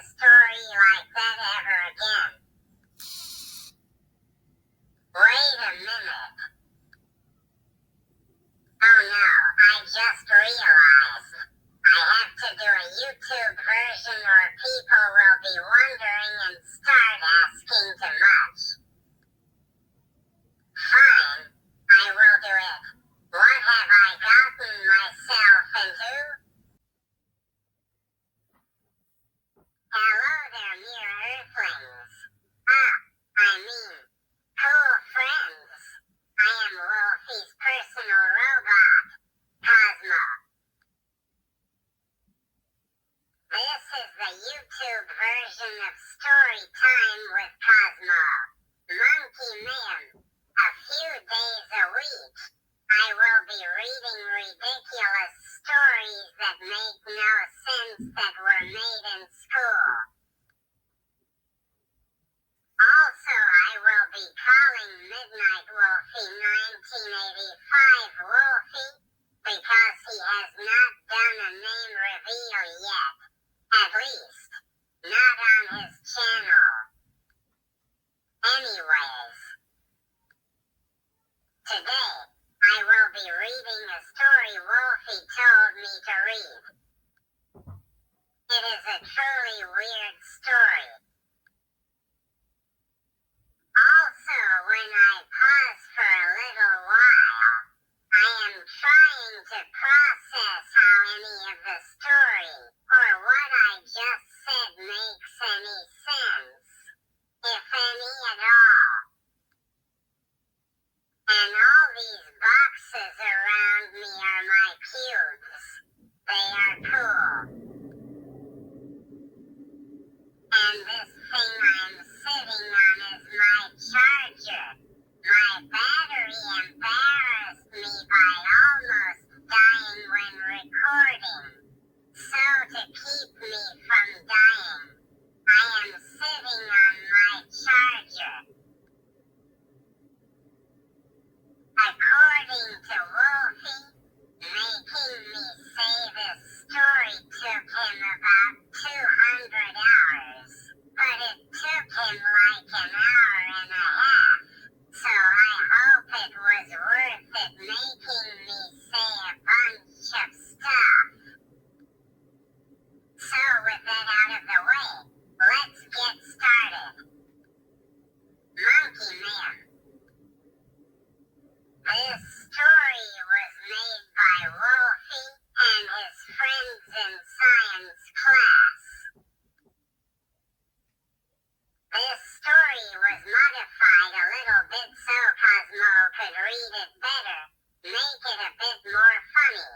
story like that ever again. Wait a minute. Oh no, I just realized. I have to do a YouTube version or people will be wondering and start asking too much. Fine, I will do it. What have I gotten myself into? Hello there, mere earthlings. Cool friends. I am Wolfie's personal robot, Cosmo. This is the YouTube version of Storytime with Cosmo. Monkey Mayhem. A few days a week, I will be reading ridiculous stories that make no sense that were made in school. Also, I will be calling Midnight Wolfie 1985 Wolfie because he has not done a name reveal yet. At least, not on his channel. Anyways, today, I will be reading a story Wolfie told me to read. It is a truly weird story. Also, when I pause for a little while, I am trying to process how any of the story, or what I just said makes any sense, if any at all. And all these boxes around me are my cubes. They are cool. And this thing I'm sitting on is my charger. My battery embarrassed me by almost dying when recording. So to keep me from dying, I am sitting on my charger. According to Wolfie, making me say this story took him about 200 hours, but it took him like an hour and a half, so I hope it was worth it making me say a bunch of stuff. So with that out of the way, let's get started. Monkey Man. This story was made by Wolfie and his friends in science class. This story was modified a little bit so Cosmo could read it better, make it a bit more funny,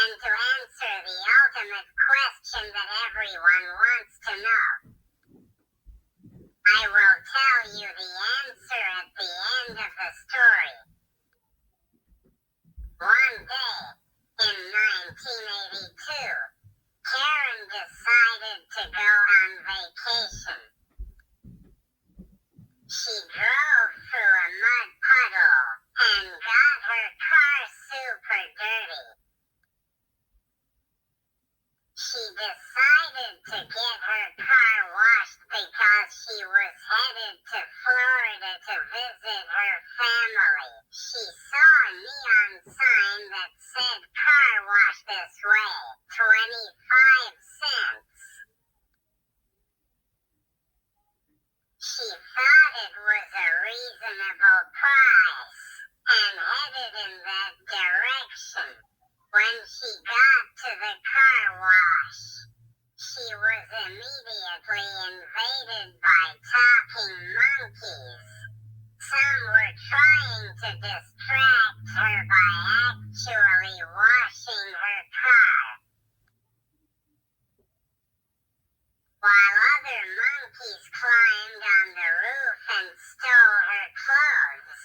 and to answer the ultimate question that everyone wants to know. I will tell you the answer at the end of the story. One day, in 1982, Karen decided to go on vacation. She drove through a mud puddle and got her car super dirty. She decided to get her car washed because she was headed to Florida to visit her family. She saw a neon sign that said car wash this way, 25 cents. She thought it was a reasonable price and headed in that direction. When she got to the car wash, she was immediately invaded by talking monkeys. Some were trying to distract her by actually washing her car, while other monkeys climbed on the roof and stole her clothes.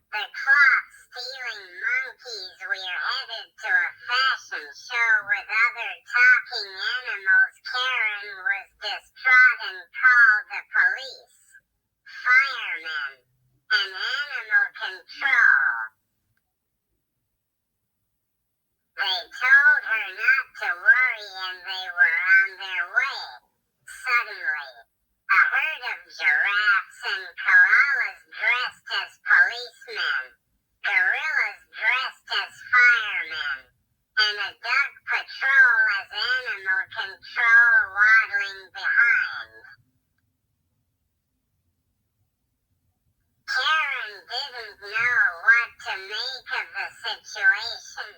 The cloth-stealing monkeys were headed to a fashion show with other talking animals. Karen was distraught and called the police, firemen, and animal control. They told her not to worry and they were on their way. Suddenly, a herd of giraffes and koalas dressed as policemen, gorillas dressed as firemen, and a duck patrol as animal control waddling behind. Karen didn't know what to make of the situation,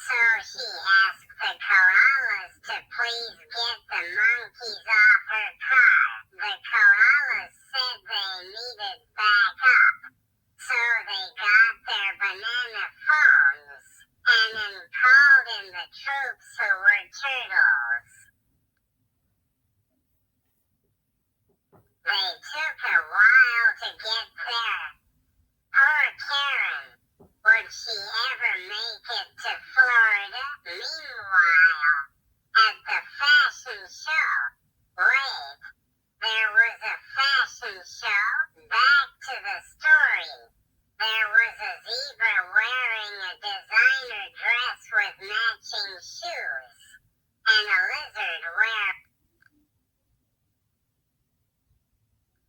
so she asked the koalas to please get the monkeys off her car. The koalas said they needed backup, so they got their banana phones and then called in the troops who were turtles. They took a while to get there. Poor Karen. Would she ever make it to Florida? Meanwhile, at the fashion show. Wait, there was a fashion show? Back to the story. There was a zebra wearing a designer dress with matching shoes, and a lizard wearing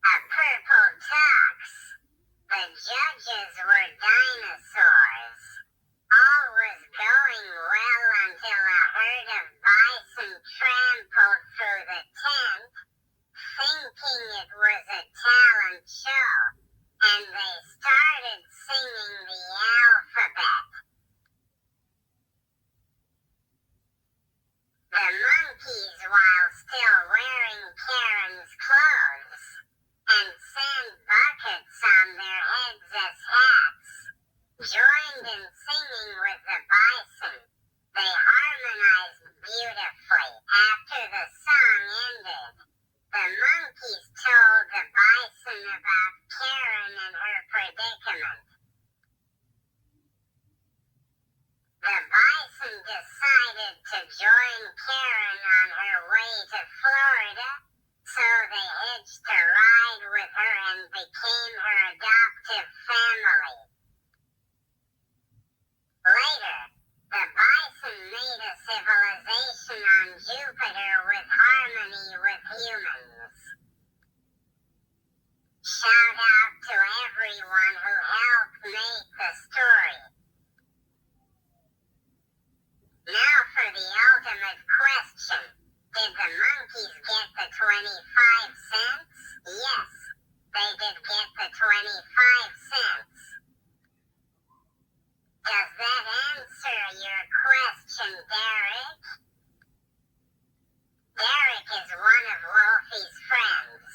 a purple tux. The judges were dinosaurs. All was going well until a herd of bison trampled through the tent, thinking it was a talent show, and they started singing the alphabet. The monkeys, while still wearing Karen's clothes, and sand buckets on their heads as hats, joined in singing with the bison. They harmonized beautifully. After the song ended, the monkeys told the bison about Karen and her predicament. The bison decided to join Karen on her way to Florida, so they hitched a ride with her and became her adoptive family. Later, the bison made a civilization on Jupiter with harmony with humans. Shout out to everyone who helped make the story. Now for the ultimate question. Did the monkeys get the 25 cents? Yes, they did get the 25 cents. Does that answer your question, Derek? Derek is one of Wolfie's friends.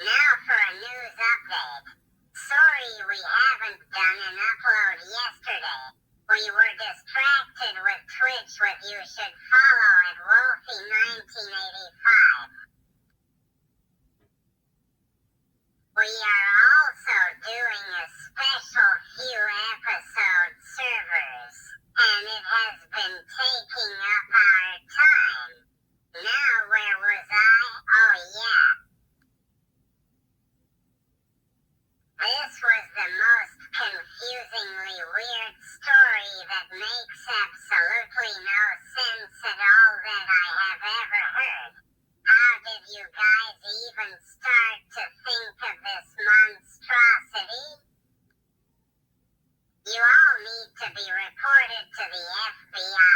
Now for a news update. Sorry we haven't done an upload yesterday. We were distracted with Twitch with You Should Follow at Wolfie1985. We are also doing a special few episode servers, and it has been taking up our time. Now where was I? Oh yeah. This was the most confusingly weird story that makes absolutely no sense at all that I have ever heard. How did you guys even start to think of this monstrosity? You all need to be reported to the FBI